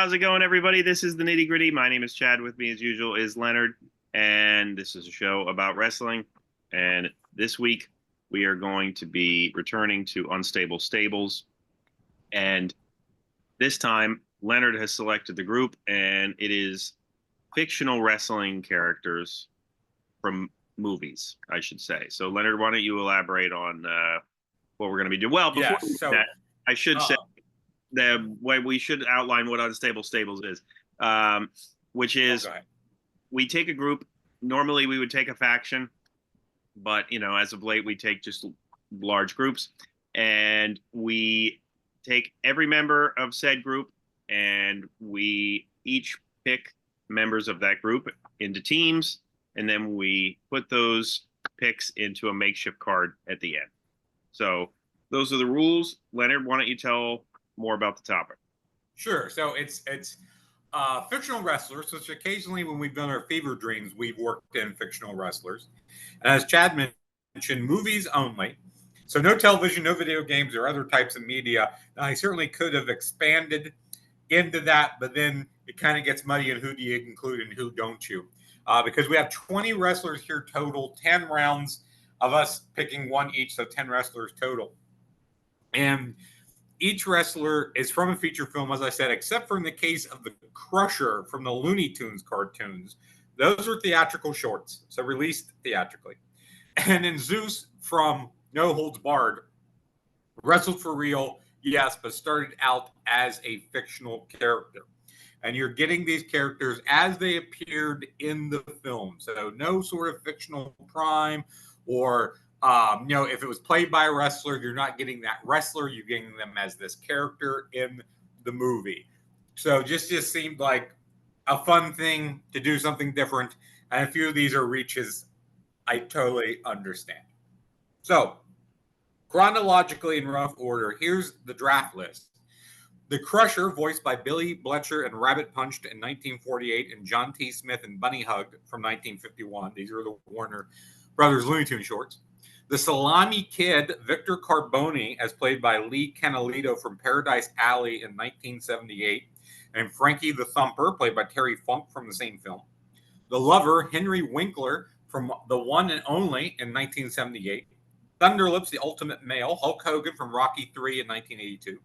How's it going, everybody? This is the Nitty Gritty. My name is Chad. With me, as usual, is Leonard, and this is a show about wrestling. And this week, we are going to be returning to Unstable Stables. And this time, Leonard has selected the group, and it is fictional wrestling characters from movies, I should say. So, Leonard, why don't you elaborate on what we're going to be doing? Well, before that, I should say the way we should outline what Unstable Stables is, which is we take a group. Normally, we would take a faction, but as of late, we take just large groups, and we take every member of said group, and we each pick members of that group into teams, and then we put those picks into a makeshift card at the end. So those are the rules. Leonard, why don't you tell more about the topic? Sure. So it's fictional wrestlers, which occasionally when we've done our fever dreams, we've worked in fictional wrestlers. And as Chad mentioned, movies only. So no television, no video games or other types of media. Now, I certainly could have expanded into that, but then it kind of gets muddy and who do you include and who don't you? Because we have 20 wrestlers here total, 10 rounds of us picking one each, so 10 wrestlers total. And each wrestler is from a feature film, as I said, except for in the case of the Crusher from the Looney Tunes cartoons. Those are theatrical shorts, so released theatrically. And then Zeus from No Holds Barred wrestled for real, yes, but started out as a fictional character. And you're getting these characters as they appeared in the film. So no sort of fictional prime or if it was played by a wrestler, you're not getting that wrestler. You're getting them as this character in the movie. So just seemed like a fun thing to do something different. And a few of these are reaches I totally understand. So chronologically in rough order, here's the draft list. The Crusher, voiced by Billy Bletcher and Rabbit Punched in 1948, and John T. Smith and Bunny Hugged from 1951. These are the Warner Brothers Looney Tunes shorts. The Salami Kid, Victor Carboni, as played by Lee Canalito from Paradise Alley in 1978, and Frankie the Thumper, played by Terry Funk from the same film. The Lover, Henry Winkler from The One and Only in 1978. Thunderlips, the Ultimate Male, Hulk Hogan from Rocky III in 1982.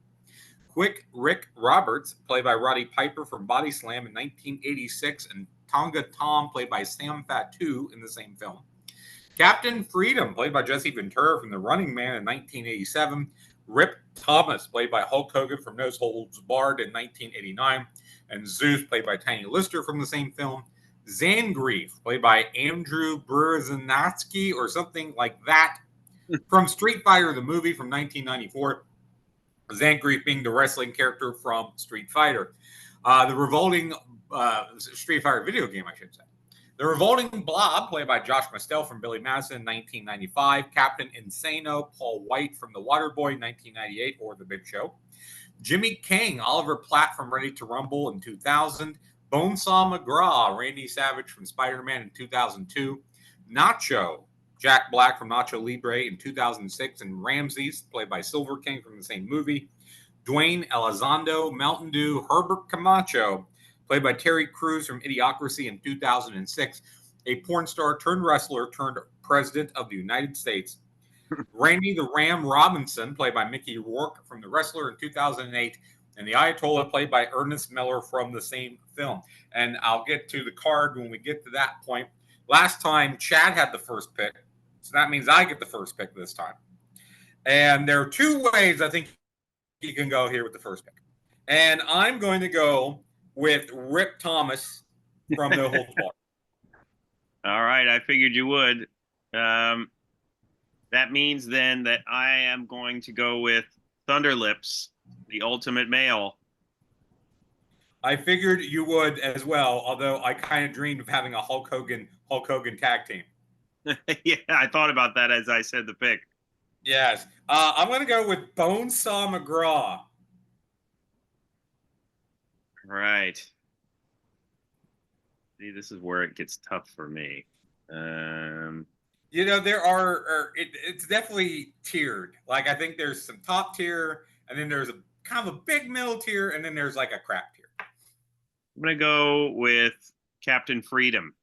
Quick Rick Roberts, played by Roddy Piper from Body Slam in 1986, and Tonga Tom, played by Sam Fatu in the same film. Captain Freedom, played by Jesse Ventura from The Running Man in 1987. Rip Thomas, played by Hulk Hogan from No Holds Barred in 1989. And Zeus, played by Tiny Lister from the same film. Zangief, played by Andrew Brzezinski or something like that from Street Fighter, the movie from 1994. Zangief being the wrestling character from Street Fighter. The revolting Street Fighter video game, I should say. The Revolting Blob, played by Josh Mastel from Billy Madison in 1995. Captain Insano, Paul White from The Waterboy, 1998, or The Big Show. Jimmy King, Oliver Platt from Ready to Rumble in 2000. Bonesaw McGraw, Randy Savage from Spider-Man in 2002. Nacho, Jack Black from Nacho Libre in 2006. And Ramses, played by Silver King from the same movie. Dwayne Elizondo, Mountain Dew, Herbert Camacho, played by Terry Crews from Idiocracy in 2006, a porn star turned wrestler turned president of the United States. Randy the Ram Robinson, played by Mickey Rourke from The Wrestler in 2008, and the Ayatollah, played by Ernest Miller from the same film. And I'll get to the card when we get to that point. Last time, Chad had the first pick, so that means I get the first pick this time. And there are two ways I think you can go here with the first pick. And I'm going to go with Rip Thomas from No Holds Barred. All right, I figured you would. That means then that I am going to go with Thunderlips, the Ultimate Male. I figured you would as well, although I kind of dreamed of having a Hulk Hogan tag team. Yeah, I thought about that as I said the pick. Yes. I'm going to go with Bonesaw McGraw. Right. See, this is where it gets tough for me. There are it's definitely tiered. Like, I think there's some top tier, and then there's a kind of a big middle tier, and then there's like a crap tier. I'm gonna go with Captain Freedom.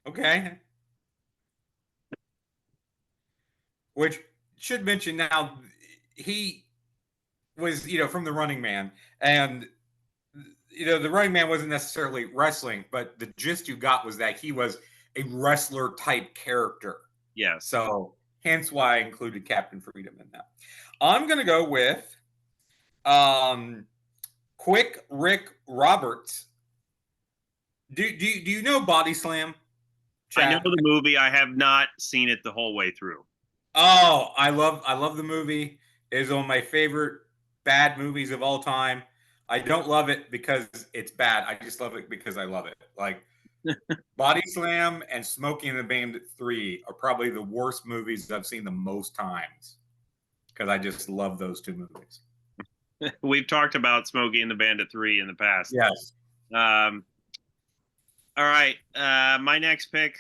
Okay. Which should mention now, he was, from the Running Man. And, the Running Man wasn't necessarily wrestling, but the gist you got was that he was a wrestler type character. Yes. So hence why I included Captain Freedom in that. I'm going to go with Quick Rick Roberts. Do you know Body Slam, I know Chad? the movie. I have not seen it the whole way through. Oh, I love the movie. It is one of my favorite bad movies of all time. I don't love it because it's bad. I just love it because I love it. Like Body Slam and Smokey and the Bandit 3 are probably the worst movies I've seen the most times because I just love those two movies. We've talked about Smokey and the Bandit 3 in the past. Yes. All right. My next pick,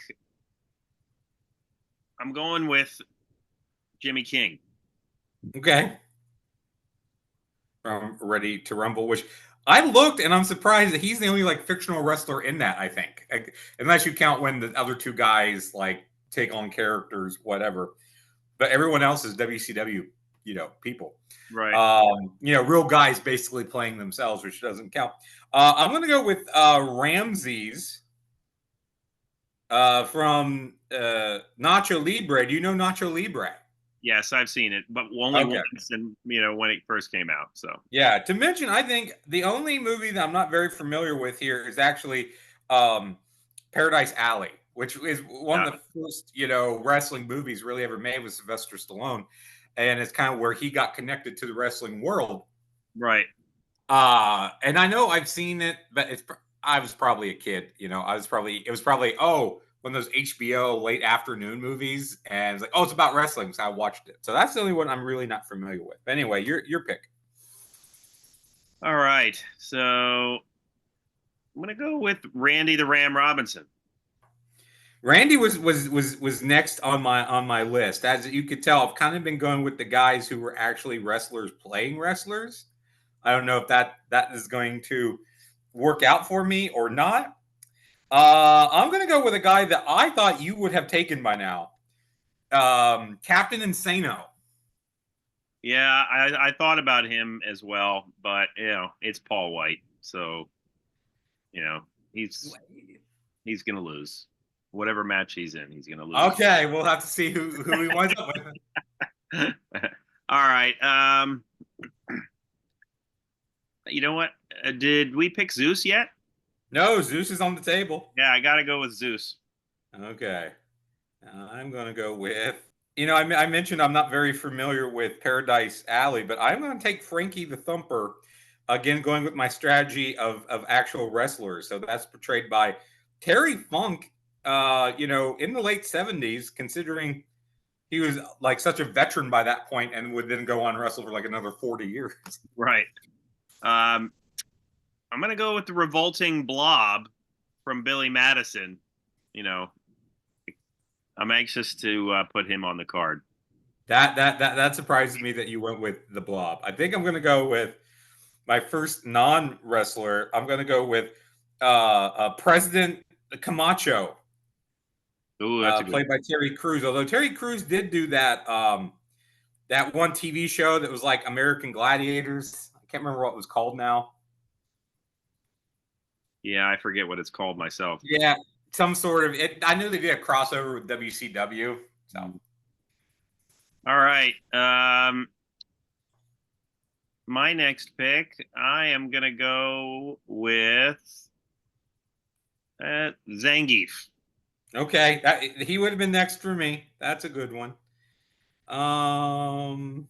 I'm going with Jimmy King. Okay. From Ready to Rumble, which I looked and I'm surprised that he's the only fictional wrestler in that, I think. Unless you count when the other two guys take on characters, whatever. But everyone else is WCW, people. Right. Real guys basically playing themselves, which doesn't count. I'm going to go with Ramses from Nacho Libre. Do you know Nacho Libre? Yes, I've seen it, but only Okay. once, and when it first came out. So Yeah, to mention, I think the only movie that I'm not very familiar with here is actually Paradise Alley, which is one of the first, wrestling movies really ever made with Sylvester Stallone, and it's kind of where he got connected to the wrestling world. right. And I know I've seen it, but I was probably a kid, it was probably one of those HBO late afternoon movies, and it's like, oh, it's about wrestling, so I watched it. So that's the only one I'm really not familiar with. But anyway, your pick. All right. So I'm gonna go with Randy the Ram Robinson. Randy was next on my list. As you could tell, I've kind of been going with the guys who were actually wrestlers playing wrestlers. I don't know if that is going to work out for me or not. I'm going to go with a guy that I thought you would have taken by now, Captain Insano. Yeah, I thought about him as well, but it's Paul White, so he's gonna lose. Whatever match he's in, he's gonna lose. Okay, we'll have to see who he winds up with. All right. You know what? Did we pick Zeus yet? No, Zeus is on the table. Yeah, I gotta go with Zeus. Okay. I'm going to go with, I mentioned I'm not very familiar with Paradise Alley, but I'm going to take Frankie the Thumper, again, going with my strategy of actual wrestlers. So that's portrayed by Terry Funk, in the late 70s, considering he was such a veteran by that point and would then go on wrestle for another 40 years. Right. I'm going to go with the revolting Blob from Billy Madison. I'm anxious to put him on the card. That surprises me that you went with the Blob. I think I'm going to go with my first non-wrestler. I'm going to go with President Camacho. Ooh, that's played by Terry Crews. Although Terry Crews did do that that one TV show that was like American Gladiators. I can't remember what it was called now. Yeah, I forget what it's called myself. Yeah, some sort of it. I knew they did a crossover with WCW. So, all right. My next pick, I am gonna go with Zangief. Okay, he would have been next for me. That's a good one. Oh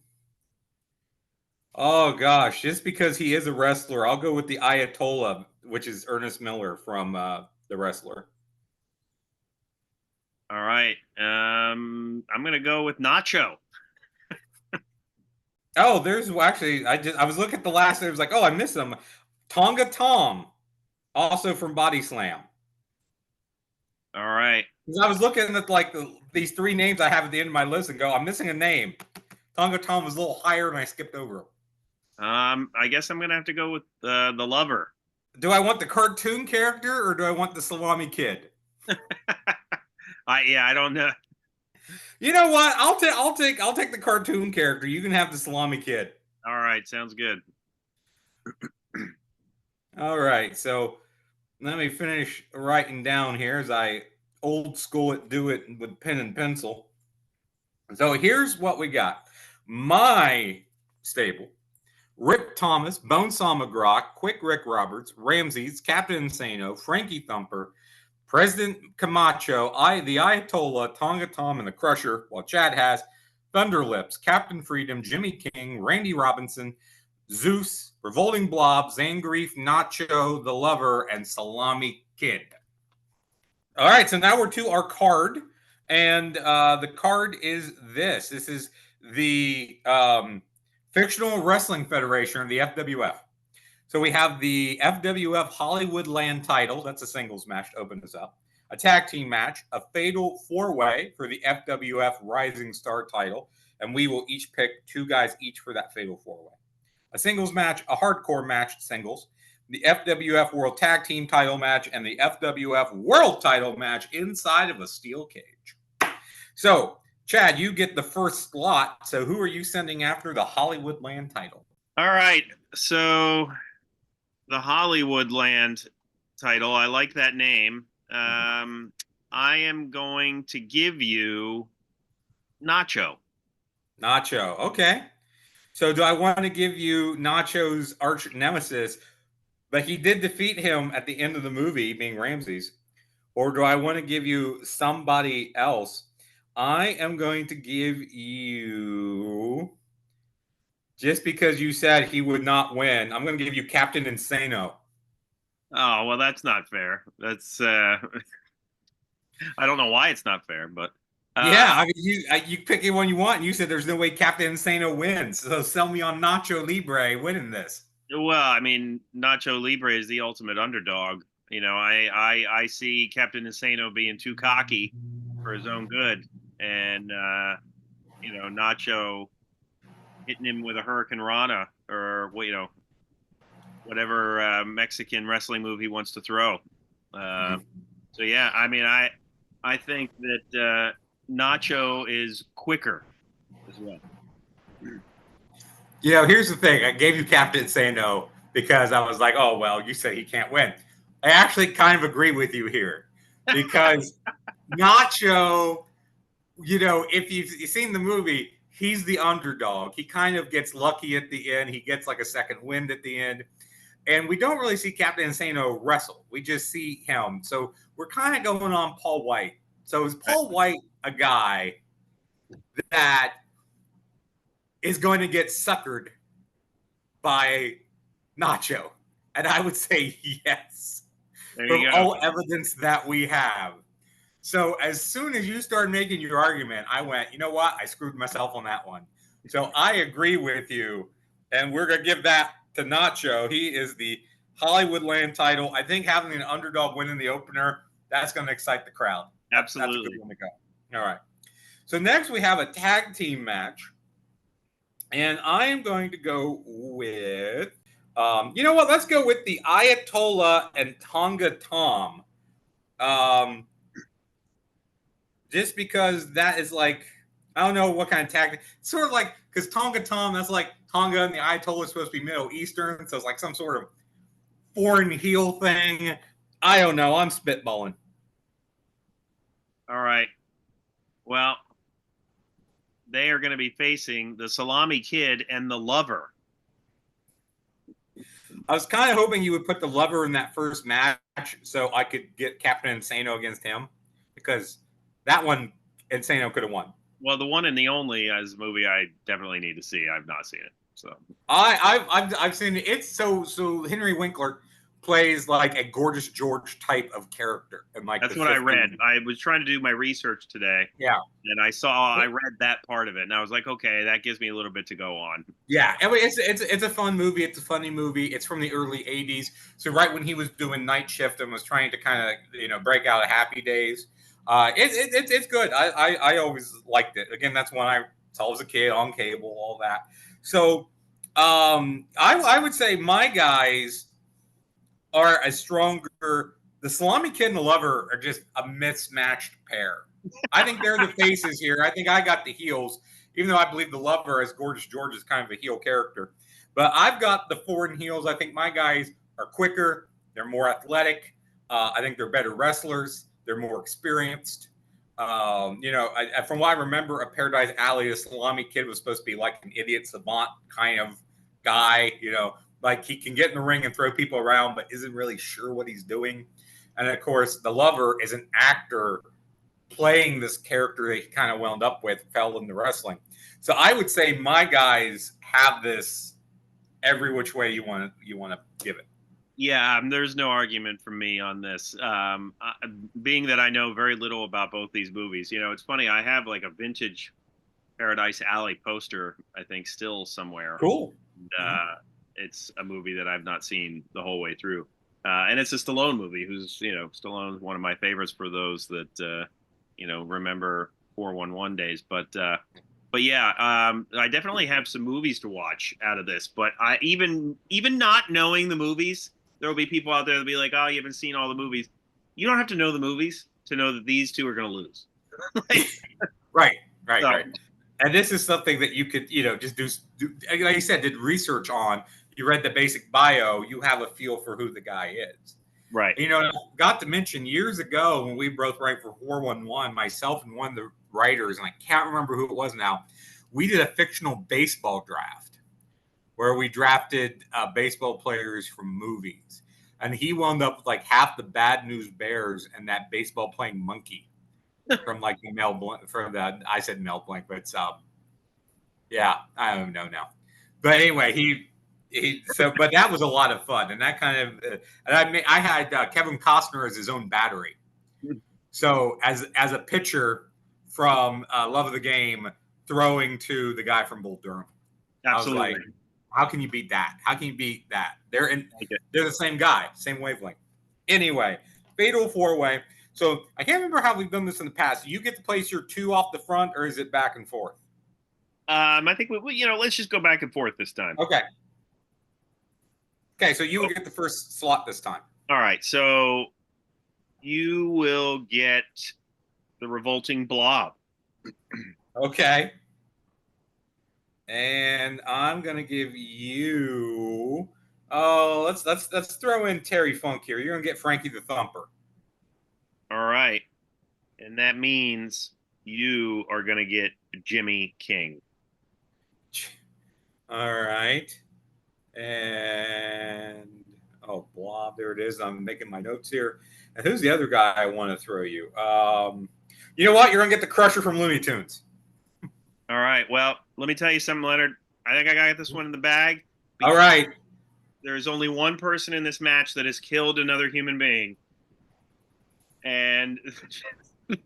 gosh, just because he is a wrestler, I'll go with the Ayatollah, which is Ernest Miller from The Wrestler. All right. I'm gonna go with Nacho. Oh, there's actually I was looking at the last name. I was like, oh, I missed him. Tonga Tom, also from Body Slam. All right. Because I was looking at these three names I have at the end of my list and go, I'm missing a name. Tonga Tom was a little higher and I skipped over him. I guess I'm gonna have to go with the Lover. Do I want the cartoon character or do I want the salami kid? I don't know. You know what? I'll take the cartoon character. You can have the salami kid. All right, sounds good. All right. So let me finish writing down here as I old school it do it with pen and pencil. So here's what we got. My stable. Rick Thomas, Bonesaw McGraw, Quick Rick Roberts, Ramses, Captain Insano, Frankie Thumper, President Camacho, the Ayatollah, Tonga Tom, and the Crusher, while Chad has Thunderlips, Captain Freedom, Jimmy King, Randy Robinson, Zeus, Revolting Blob, Zangief, Nacho, The Lover, and Salami Kid. All right, so now we're to our card, and the card is this. This is the Fictional Wrestling Federation, or the FWF. So we have the FWF Hollywood Land title. That's a singles match to open this up. A tag team match, a fatal four-way for the FWF Rising Star title, and we will each pick 2 guys each for that fatal four-way. A singles match, a hardcore match, singles, the FWF World Tag Team title match, and the FWF World title match inside of a steel cage. So, Chad, you get the first slot. So who are you sending after the Hollywood Land title? All right, so the Hollywood Land title, I like that name. I am going to give you Nacho. Nacho. Okay. So do I want to give you Nacho's arch nemesis, but he did defeat him at the end of the movie, being Ramses? Or do I want to give you somebody else? I am going to give you, just because you said he would not win, I'm going to give you Captain Insano. Oh, well, that's not fair. That's I don't know why it's not fair, but yeah, I mean, you pick anyone you want, and you said there's no way Captain Insano wins. So sell me on Nacho Libre winning this. well, I mean, Nacho Libre is the ultimate underdog. You know, I see Captain Insano being too cocky for his own good, and you know, Nacho hitting him with a Hurricane Rana or whatever Mexican wrestling move he wants to throw. So yeah, I mean, I think that Nacho is quicker as well. You know, here's the thing. I gave you Captain Insano because I was like, oh, well, you say he can't win. I actually kind of agree with you here because Nacho, you know, if you've seen the movie, he's the underdog. He kind of gets lucky at the end. He gets like a second wind at the end. And we don't really see Captain Insano wrestle. We just see him. So we're kind of going on Paul White. So is Paul White a guy that is going to get suckered by Nacho? And I would say yes, from all evidence that we have. So as soon as you started making your argument, I went, you know what? I screwed myself on that one. So I agree with you. And we're going to give that to Nacho. He is the Hollywood Land title. I think having an underdog win in the opener, that's going to excite the crowd. Absolutely. That's a good one to go. All right. So next we have a tag team match. And I am going to go with, you know what? Let's go with the Ayatollah and Tonga Tom. Just because that is like, I don't know what kind of tag. It's sort of like, because Tonga Tom, that's like Tonga and the Ayatollah is supposed to be Middle Eastern. So it's like some sort of foreign heel thing. I don't know. I'm spitballing. All right. Well, they are going to be facing the Salami Kid and the Lover. I was kind of hoping you would put the Lover in that first match so I could get Captain Insano against him, because that one Insano could have won. Well, the one and the only is a movie I definitely need to see. I've not seen it, so I've seen it. It's so Henry Winkler plays like a Gorgeous George type of character, and like that's what I read. I was trying to do my research today. Yeah, and I read that part of it, and I was like, okay, that gives me a little bit to go on. Yeah, it's a fun movie. It's a funny movie. It's from the early '80s, so right when he was doing Night Shift and was trying to kind of break out of Happy Days. It's good. I always liked it. Again, that's one I saw as a kid on cable, all that. So I would say my guys are a stronger. The Salami Kid and the Lover are just a mismatched pair. I think they're the faces here. I think I got the heels, even though I believe the Lover, as Gorgeous George, is kind of a heel character. But I've got the foreign heels. I think my guys are quicker. They're more athletic. I think they're better wrestlers. They're more experienced. From what I remember of Paradise Alley, the Salami Kid was supposed to be like an idiot savant kind of guy. Like he can get in the ring and throw people around, but isn't really sure what he's doing. And of course, the Lover is an actor playing this character that he kind of wound up with, fell into wrestling. So I would say my guys have this every which way you want to give it. Yeah, there's no argument from me on this. Being that I know very little about both these movies, it's funny. I have like a vintage Paradise Alley poster, I think, still somewhere. Cool. And, it's a movie that I've not seen the whole way through. And it's a Stallone movie, who's, Stallone's one of my favorites for those that, remember 411 days. But yeah, I definitely have some movies to watch out of this. But I even not knowing the movies, there will be people out there that'll be like, oh, you haven't seen all the movies. You don't have to know the movies to know that these two are going to lose. Right. And this is something that you could, just do, like you said, did research on. You read the basic bio. You have a feel for who the guy is. Right. Got to mention years ago when we both write for 411, myself and one of the writers, and I can't remember who it was now, we did a fictional baseball draft where we drafted baseball players from movies. And he wound up with like half the Bad News Bears and that baseball playing monkey from like the Mel Blanc, from the, I said Mel Blanc, but it's, yeah, I don't know now. But anyway, but that was a lot of fun. And that kind of, and I had Kevin Costner as his own battery. So as a pitcher from Love of the Game throwing to the guy from Bull Durham. Absolutely. I was like, how can you beat that? How can you beat that? They're the same guy, same wavelength. Anyway, Fatal 4-Way. So I can't remember how we've done this in the past. You get to place your two off the front, or is it back and forth? I think let's just go back and forth this time. Okay, so you will get the first slot this time. All right, so you will get the Revolting Blob. Okay. And I'm gonna give you. Oh, let's throw in Terry Funk here. You're gonna get Frankie the Thumper. All right, and that means you are gonna get Jimmy King. All right. And Blob, there it is. I'm making my notes here. And who's the other guy I want to throw you? You know what? You're gonna get the Crusher from Looney Tunes. All right. Well, let me tell you something, Leonard. I think I got this one in the bag. All right. There's only one person in this match that has killed another human being, and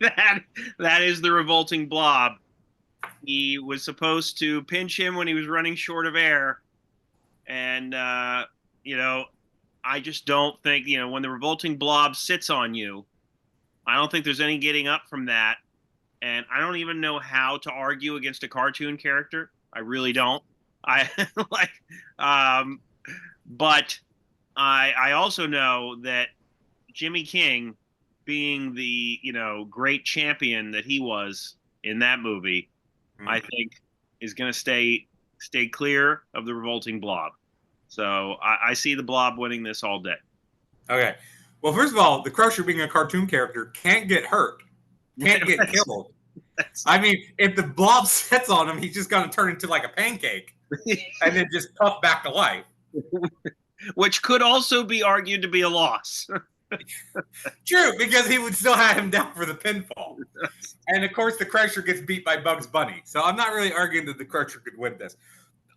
that is the Revolting Blob. He was supposed to pinch him when he was running short of air. And, I just don't think, when the Revolting Blob sits on you, I don't think there's any getting up from that. And I don't even know how to argue against a cartoon character. I really don't. But I also know that Jimmy King, being the, great champion that he was in that movie, I think is going to stay clear of the Revolting Blob. So I see the Blob winning this all day. Okay. Well, first of all, the Crusher, being a cartoon character, can't get hurt, can't get killed. I mean, if the Blob sits on him, he's just going to turn into like a pancake and then just puff back to life. Which could also be argued to be a loss. True, because he would still have him down for the pinfall. And of course, the Crusher gets beat by Bugs Bunny. So I'm not really arguing that the Crusher could win this.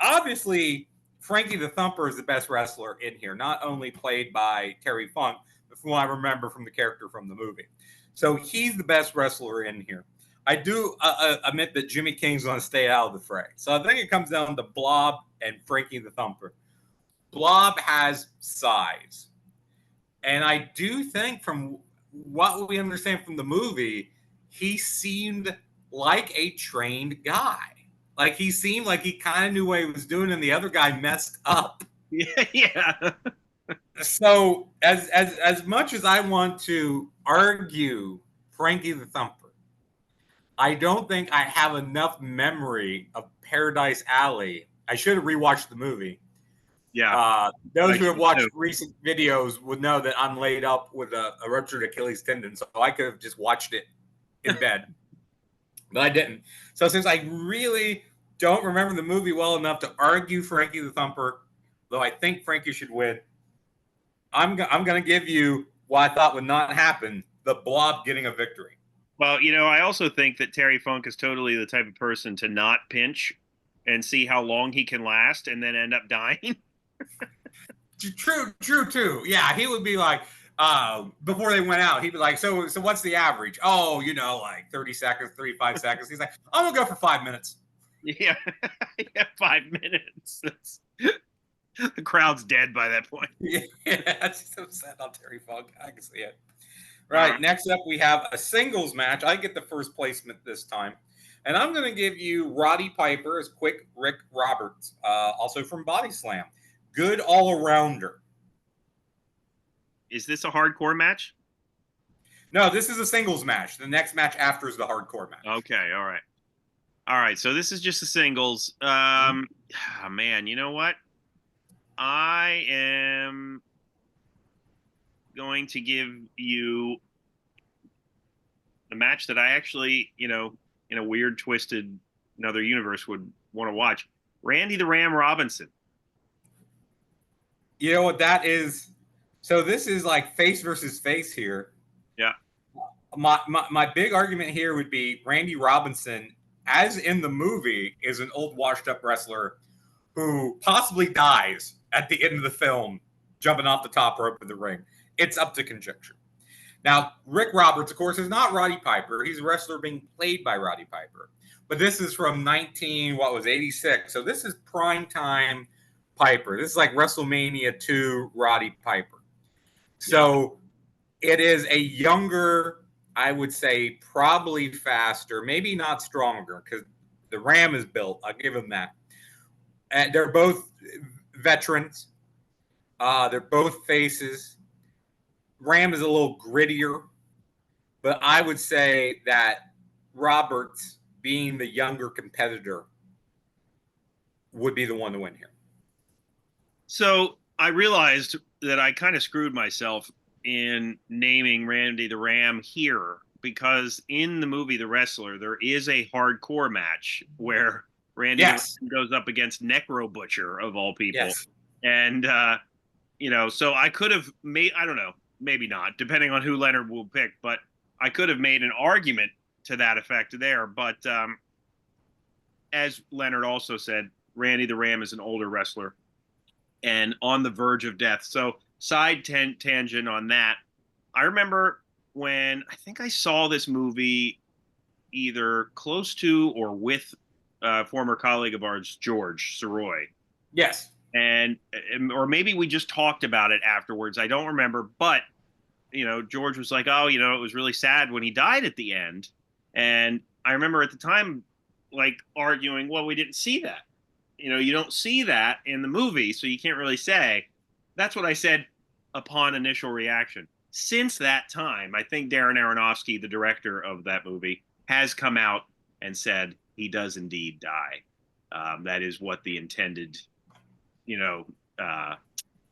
Obviously, Frankie the Thumper is the best wrestler in here, not only played by Terry Funk, but from what I remember from the character from the movie. So he's the best wrestler in here. I do admit that Jimmy King's going to stay out of the fray. So I think it comes down to Blob and Frankie the Thumper. Blob has size. And I do think from what we understand from the movie, he seemed like a trained guy. Like he seemed like he kind of knew what he was doing and the other guy messed up. Yeah. So as much as I want to argue Frankie the Thumper, I don't think I have enough memory of Paradise Alley. I should have rewatched the movie. Yeah, Those I who have should watched too. recent videos would know that I'm laid up with a ruptured Achilles tendon, so I could have just watched it in bed, but I didn't. So since I really don't remember the movie well enough to argue Frankie the Thumper, though I think Frankie should win, I'm going to give you what I thought would not happen: the Blob getting a victory. Well, I also think that Terry Funk is totally the type of person to not pinch and see how long he can last and then end up dying. True too. Yeah, he would be like, before they went out, he'd be like, so what's the average? Oh, like 30 seconds, 35 seconds. He's like, I'm gonna go for 5 minutes. Yeah, yeah, 5 minutes. The crowd's dead by that point. Yeah, that's so sad on Terry Funk. I can see it. Right. Next up, we have a singles match. I get the first placement this time. And I'm going to give you Roddy Piper as Quick Rick Roberts, also from Body Slam. Good all-arounder. Is this a hardcore match? No, this is a singles match. The next match after is the hardcore match. Okay, all right. All right, so this is just a singles. Man, you know what? I am going to give you a match that I actually, in a weird, twisted, another universe would want to watch. Randy the Ram Robinson. You know what that is? So this is like face versus face here. Yeah. My big argument here would be Randy Robinson, as in the movie, is an old washed up wrestler who possibly dies at the end of the film jumping off the top rope of the ring. It's up to conjecture. Now, Rick Roberts, of course, is not Roddy Piper. He's a wrestler being played by Roddy Piper. But this is from 86. So this is prime time Piper. This is like WrestleMania 2 Roddy Piper. So it is a younger, I would say, probably faster, maybe not stronger, because the Ram is built. I'll give him that. And they're both veterans. They're both faces. Ram is a little grittier, but I would say that Roberts, being the younger competitor, would be the one to win here. So I realized that I kind of screwed myself in naming Randy the Ram here because in the movie The Wrestler, there is a hardcore match where Randy goes up against Necro Butcher, of all people. Yes. And, so I could have made, I don't know, maybe not, depending on who Leonard will pick, but I could have made an argument to that effect there. But as Leonard also said, Randy the Ram is an older wrestler and on the verge of death. So side tangent on that. I remember when I think I saw this movie either close to or with a former colleague of ours, George Soroy. Yes. And or maybe we just talked about it afterwards. I don't remember, but George was like, "Oh, it was really sad when he died at the end." And I remember at the time, like arguing, "Well, we didn't see that. You don't see that in the movie, so you can't really say." That's what I said upon initial reaction. Since that time, I think Darren Aronofsky, the director of that movie, has come out and said he does indeed die. That is what the intended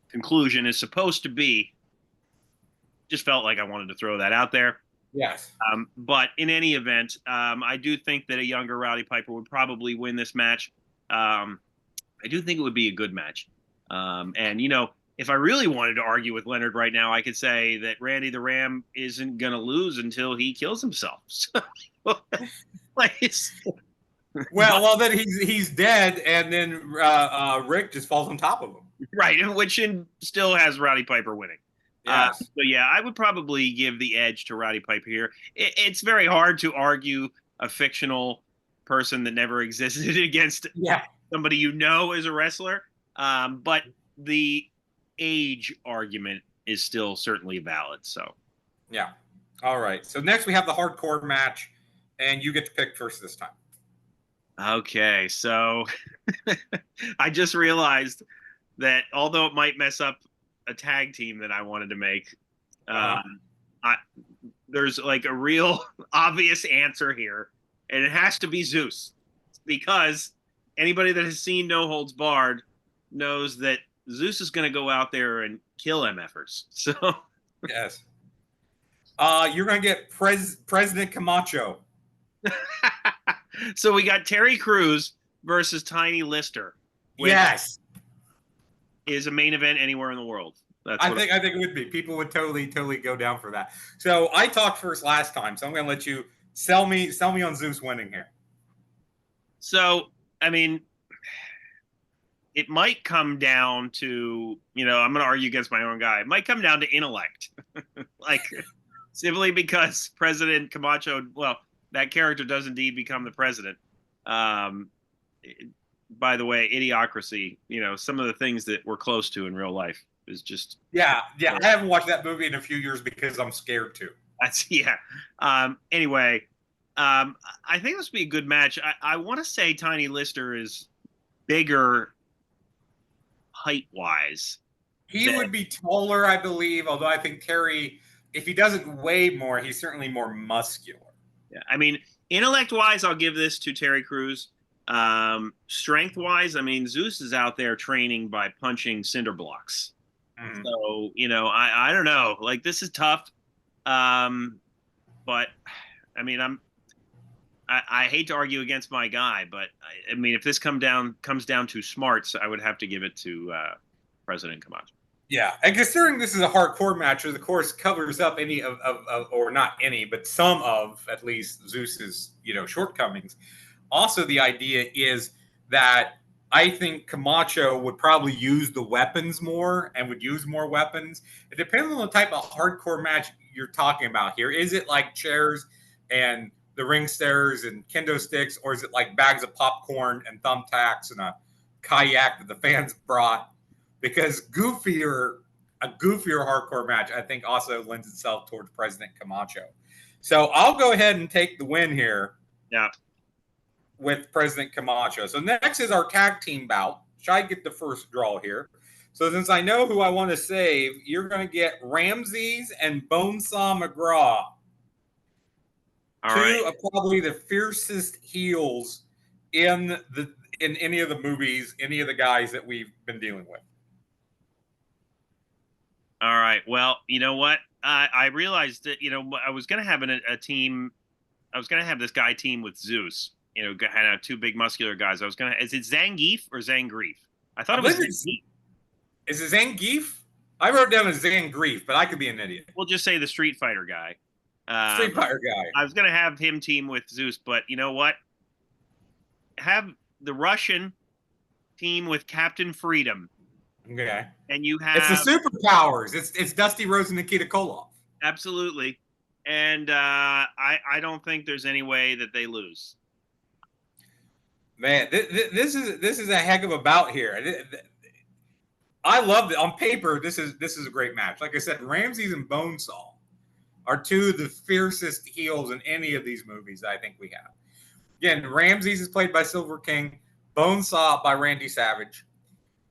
conclusion is supposed to be. Just felt like I wanted to throw that out there. Yes. But in any event, I do think that a younger Roddy Piper would probably win this match. I do think it would be a good match. And, if I really wanted to argue with Leonard right now, I could say that Randy the Ram isn't going to lose until he kills himself. So, well, then he's dead, and then Rick just falls on top of him. Right, which still has Roddy Piper winning. Yes. So yeah, I would probably give the edge to Roddy Piper here. It's very hard to argue a fictional person that never existed against somebody as a wrestler. But the age argument is still certainly valid. So yeah. All right. So next we have the hardcore match, and you get to pick first this time. Okay, so I just realized that although it might mess up a tag team that I wanted to make. Uh-huh. I, there's like a real obvious answer here, and it has to be Zeus, because anybody that has seen No Holds Barred knows that Zeus is going to go out there and kill MFers. So, Yes. You're going to get President Camacho. so we got Terry Crews versus Tiny Lister, which Yes. is a main event anywhere in the world. I think it would be. People would totally go down for that. So I talked first last time, so I'm going to let you sell me on Zeus winning here. So, I mean, it might come down to, I'm going to argue against my own guy. It might come down to intellect. Like, simply because President Camacho, well, that character does indeed become the president. By the way, Idiocracy, some of the things that we're close to in real life is just. Yeah. I haven't watched that movie in a few years because I'm scared to. Yeah. Anyway, I think this would be a good match. I want to say Tiny Lister is bigger height-wise. He would be taller, I believe, although I think Terry, if he doesn't weigh more, he's certainly more muscular. Yeah, I mean, intellect-wise, I'll give this to Terry Crews. Strength-wise, I mean, Zeus is out there training by punching cinder blocks. Mm. So, I don't know. Like, this is tough. But I mean, I hate to argue against my guy, but I mean, if this comes down to smarts, I would have to give it to President Camacho. Yeah, and considering this is a hardcore match, of course, covers up any of or not any, but some of at least Zeus's shortcomings. Also, the idea is that I think Camacho would probably use the weapons more and would use more weapons. It depends on the type of hardcore match you're talking about here. Is it like chairs and the ring stairs and kendo sticks, or is it like bags of popcorn and thumbtacks and a kayak that the fans brought? Because a goofier hardcore match, I think, also lends itself towards President Camacho. So I'll go ahead and take the win here. Yeah. With President Camacho. So next is our tag team bout. Should I get the first draw here? So since I know who I want to save, you're going to get Ramses and Bonesaw McGraw. Two of probably the fiercest heels in any of the movies, any of the guys that we've been dealing with. All right. Well, you know what? I realized that, I was going to have a team. I was going to have this guy team with Zeus. Kind of two big muscular guys. Is it Zangief or Zangief? I thought it was Zangief. Is it Zangief? I wrote down as Zangief, but I could be an idiot. We'll just say the Street Fighter guy. Street Fighter guy. I was going to have him team with Zeus, but you know what? Have the Russian team with Captain Freedom. Okay. And you have... It's the superpowers. It's Dusty Rhodes and Nikita Koloff. Absolutely. And I don't think there's any way that they lose. Man, this is a heck of a bout here. I love it. On paper, this is a great match. Like I said, Ramses and Bonesaw are two of the fiercest heels in any of these movies I think we have. Again, Ramses is played by Silver King, Bonesaw by Randy Savage.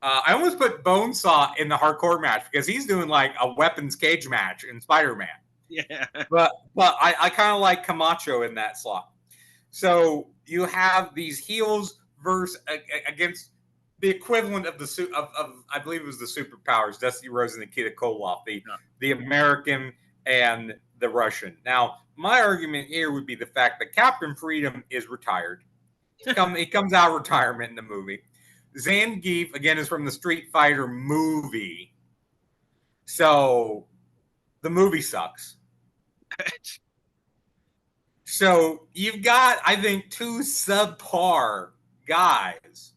I almost put Bonesaw in the hardcore match because he's doing like a weapons cage match in Spider-Man. Yeah. But I kind of like Camacho in that slot. So you have these heels versus against the equivalent of I believe it was the superpowers, Dusty Rhodes and Nikita Koloff, the American and the Russian. Now, my argument here would be the fact that Captain Freedom is retired. He comes out of retirement in the movie. Zangief, again, is from the Street Fighter movie. So the movie sucks. So you've got, I think, two subpar guys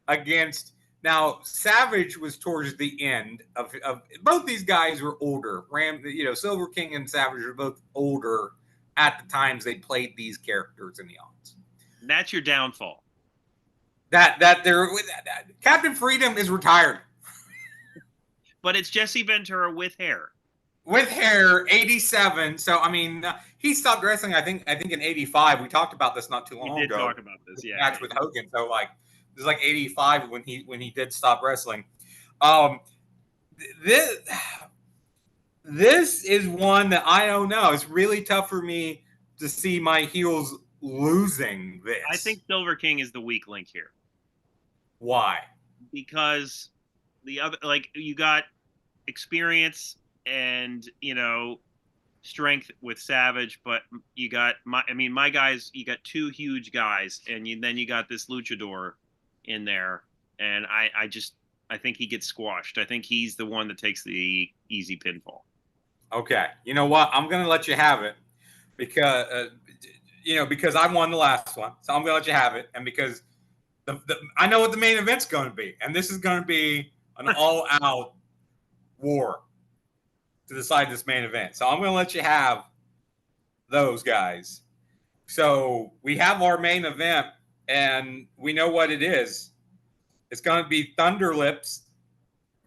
against. Now, Savage was towards the end of both these guys were older. Silver King and Savage were both older at the times they played these characters in the odds. That's your downfall. Captain Freedom is retired. But it's Jesse Ventura with hair. With hair, 87. So I mean, he stopped wrestling. I think in 85. We talked about this not too long ago. We did talk about this, yeah. Match with Hogan. So like, it was like 85 when he did stop wrestling. this this is one that I don't know. It's really tough for me to see my heels losing this. I think Silver King is the weak link here. Why? Because the other, like, you got experience and strength with Savage, but you got my guys. You got two huge guys, and then you got this luchador in there, and I think he gets squashed. I think he's the one that takes the easy pinfall. Okay, you know what? I'm gonna let you have it because because I won the last one, so I'm gonna let you have it, and because I know what the main event's going to be, and this is going to be an all-out war to decide this main event. So I'm going to let you have those guys. So we have our main event, and we know what it is. It's going to be Thunder Lips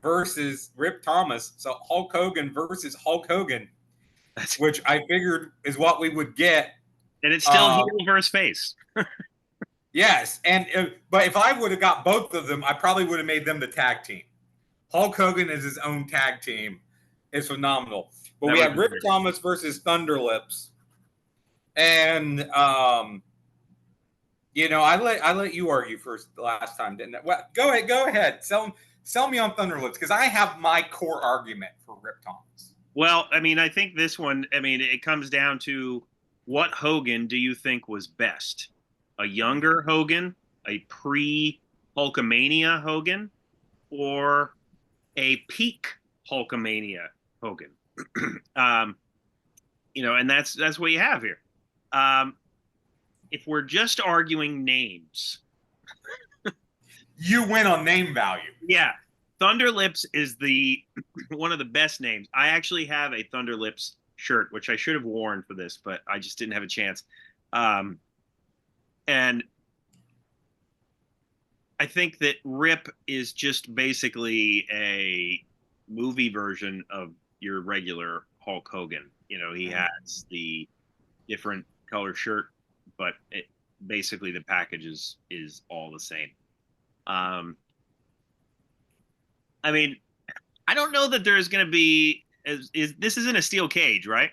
versus Rip Thomas. So Hulk Hogan versus Hulk Hogan, which I figured is what we would get. And it's still heel versus face. Yes, but if I would have got both of them, I probably would have made them the tag team. Hulk Hogan is his own tag team. It's phenomenal. But we have Rip Thomas versus Thunder Lips, and I let you argue first the last time, didn't I? Well, go ahead. Sell me on Thunder Lips because I have my core argument for Rip Thomas. Well, I think this one. It comes down to what Hogan do you think was best? A younger Hogan, a pre-Hulkamania Hogan, or a peak Hulkamania Hogan? And that's what you have here. If we're just arguing names, you win on name value. Yeah, Thunder Lips is one of the best names. I actually have a Thunder Lips shirt, which I should have worn for this, but I just didn't have a chance. And I think that Rip is just basically a movie version of your regular Hulk Hogan. He has the different color shirt, but basically the package is all the same. I don't know that there's going to be this isn't a steel cage, right?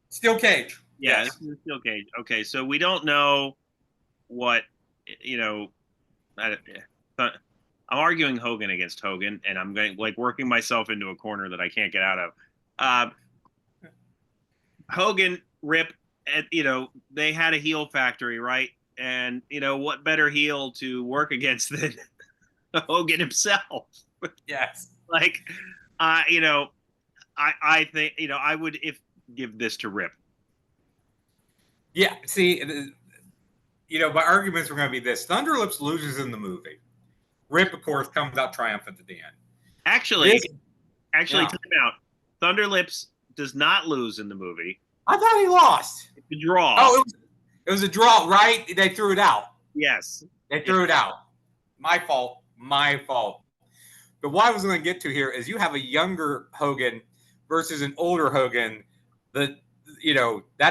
Steel cage. Yeah, yes. This is a steel cage. Okay, so we don't know what I'm arguing Hogan against Hogan, and I'm going working myself into a corner that I can't get out of. Hogan, Rip, they had a heel factory, right? And what better heel to work against than Hogan himself? Yes. I think I would give this to Rip. Yeah. See. My arguments were going to be this. Thunder Lips loses in the movie. Rip, of course, comes out triumphant at the end. Actually, time out. Thunder Lips does not lose in the movie. I thought he lost. It's a draw. Oh, it was a draw, right? They threw it out. Yes. They threw it out. My fault. But what I was going to get to here is you have a younger Hogan versus an older Hogan. That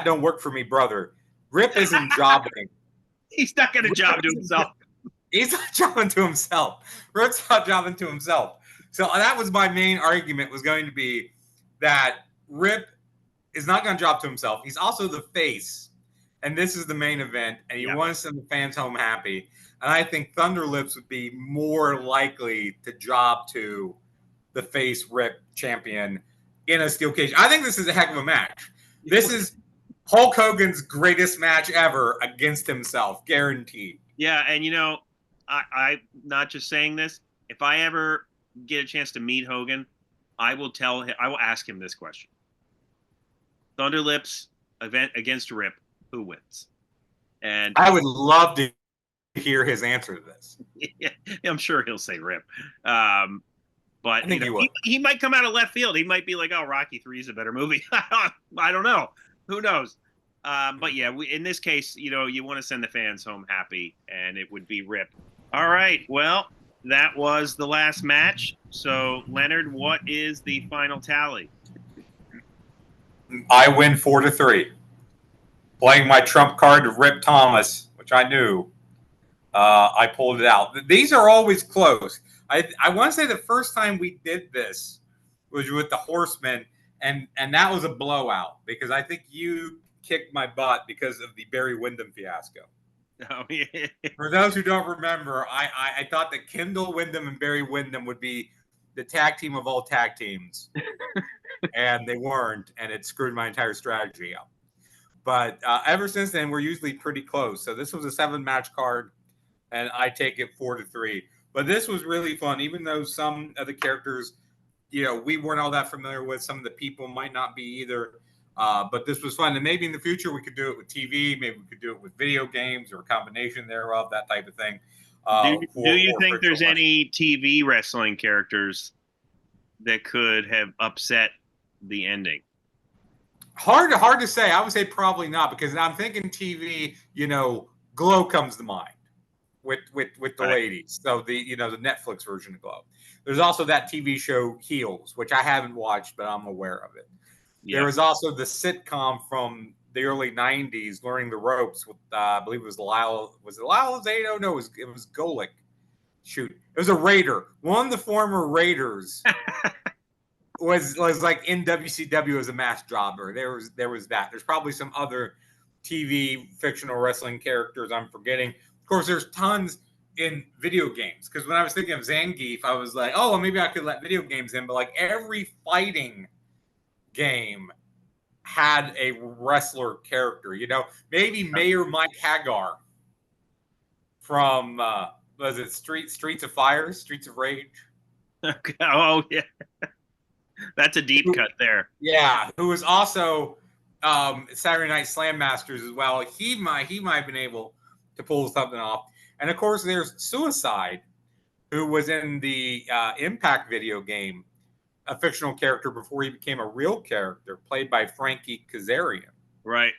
don't work for me, brother. Rip isn't jobbing. He's not going to job to himself. He's not jobbing to himself. Rip's not jobbing to himself. So that was my main argument, was going to be that Rip is not going to job to himself. He's also the face, and this is the main event, and you want to send the fans home happy. And I think Thunder Lips would be more likely to job to the face Rip champion in a steel cage. I think this is a heck of a match. This is Hulk Hogan's greatest match ever against himself, guaranteed. Yeah, and I'm not just saying this. If I ever get a chance to meet Hogan, I will ask him this question: Thunder Lips event against Rip, who wins? And I would love to hear his answer to this. Yeah, I'm sure he'll say Rip. But I think he might come out of left field. He might be like, "Oh, Rocky III is a better movie." I don't know. Who knows? But yeah, in this case, you want to send the fans home happy, and it would be Rip. All right. Well, that was the last match. So, Leonard, what is the final tally? I win 4-3. Playing my trump card to Rip Thomas, which I knew. I pulled it out. These are always close. I want to say the first time we did this, was with the Horsemen, and that was a blowout because I think you kicked my butt because of the Barry Windham fiasco. Oh, yeah. For those who don't remember, I thought that Kendall Windham and Barry Windham would be the tag team of all tag teams, and they weren't, and it screwed my entire strategy up. But ever since then, we're usually pretty close. So this was a 7-match card, and I take it 4-3. But this was really fun, even though some of the characters, we weren't all that familiar with. Some of the people might not be either. But this was fun. And maybe in the future we could do it with TV. Maybe we could do it with video games or a combination thereof, that type of thing. Do you think there's any TV wrestling characters that could have upset the ending? Hard to say. I would say probably not, because I'm thinking TV, Glow comes to mind with the ladies. So the Netflix version of Glow. There's also that TV show Heels, which I haven't watched, but I'm aware of it. Yeah. There was also the sitcom from the early 90s, Learning the Ropes, with I believe it was Lyle. Was it Lyle Zato? No, it was Golick. Shoot. It was a Raider. One of the former Raiders was like in WCW as a mass jobber. There was that. There's probably some other TV fictional wrestling characters I'm forgetting. Of course, there's tons in video games, because when I was thinking of Zangief, I was like, oh, well, maybe I could let video games in, but like every fighting game had a wrestler character, maybe Mayor Mike Hagar from was it Streets of Fire, Streets of Rage? Okay. Oh yeah, that's a deep cut there. Yeah, who was also Saturday Night Slam Masters as well. He might have been able to pull something off. And of course, there's Suicide, who was in the Impact video game, a fictional character before he became a real character, played by Frankie Kazarian. Right.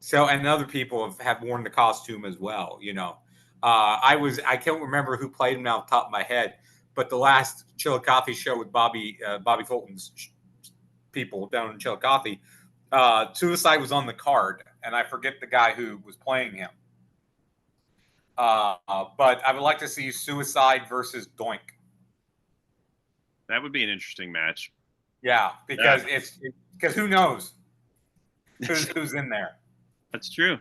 So, and other people have worn the costume as well. I can't remember who played him off the top of my head, but the last Chillicothe show with Bobby Fulton's people down in Chillicothe, Suicide was on the card, and I forget the guy who was playing him. But I would like to see Suicide versus Doink. That would be an interesting match. Yeah, because because who knows who's in there. That's true.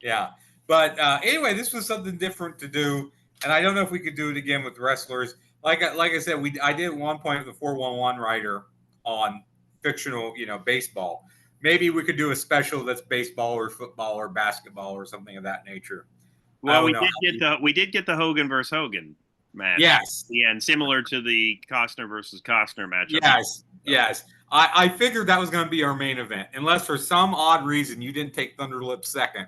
Yeah, but anyway, this was something different to do, and I don't know if we could do it again with wrestlers. Like I said, I did at one point with the 411 writer on fictional, baseball. Maybe we could do a special that's baseball or football or basketball or something of that nature. Well, we did get the Hogan versus Hogan match. Yes. Yeah, and similar to the Costner versus Costner match. Yes. I figured that was going to be our main event, unless for some odd reason you didn't take Thunderlip second.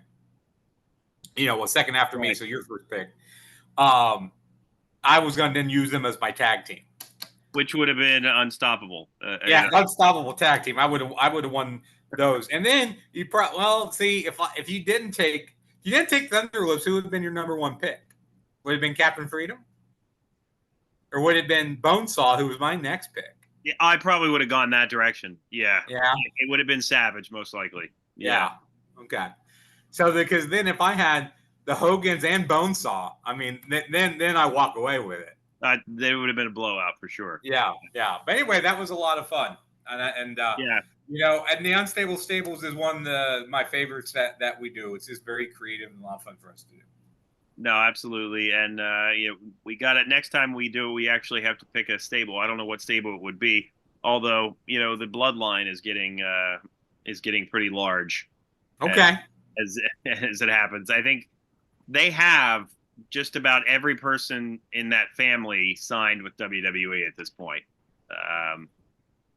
Second after me, so your first pick. I was going to then use them as my tag team, which would have been unstoppable. Unstoppable tag team. I would have won those, and then you see if you didn't take Thunderlips, who would have been your number one pick? Would it have been Captain Freedom? Or would it have been Bonesaw, who was my next pick? Yeah, I probably would have gone that direction. Yeah. Yeah. It would have been Savage, most likely. Yeah. Okay. So because then if I had the Hogans and Bonesaw, I mean, then I walk away with it. There would have been a blowout for sure. Yeah. But anyway, that was a lot of fun. And the Unstable Stables is one of my favorites that we do. It's just very creative and a lot of fun for us to do. No, absolutely. And we got it. Next time we do, we actually have to pick a stable. I don't know what stable it would be. Although, the bloodline is getting pretty large. Okay. As it happens. I think they have just about every person in that family signed with WWE at this point.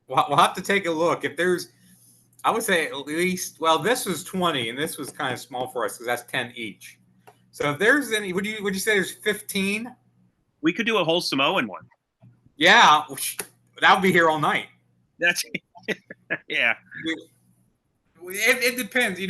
We'll have to take a look. If there's, I would say at least, this was 20, and this was kind of small for us because that's 10 each. So if there's any, would you say there's 15? We could do a whole Samoan one. Yeah, that would be here all night. That's yeah. It depends.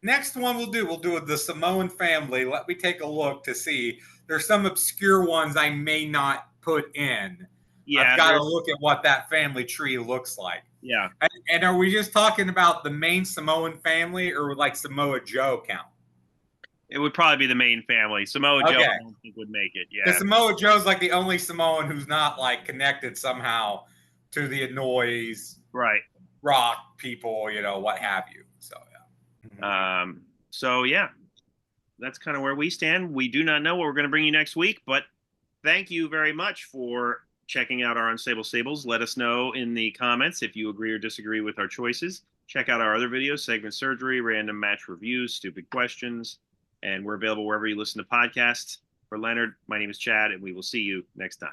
Next one we'll do the Samoan family. Let me take a look to see. There's some obscure ones I may not put in. Yeah, I've got to look at what that family tree looks like. Yeah. And are we just talking about the main Samoan family, or would like Samoa Joe count? It would probably be the main family. Samoa Joe, I don't think would make it. Yeah. Because Samoa Joe's like the only Samoan who's not like connected somehow to the noise, Right. rock people, what have you. So yeah. So yeah, that's kind of where we stand. We do not know what we're going to bring you next week, but thank you very much for checking out our Unstable Stables. Let us know in the comments if you agree or disagree with our choices. Check out our other videos, Segment Surgery, Random Match Reviews, Stupid Questions, and we're available wherever you listen to podcasts. For Leonard, my name is Chad, and we will see you next time.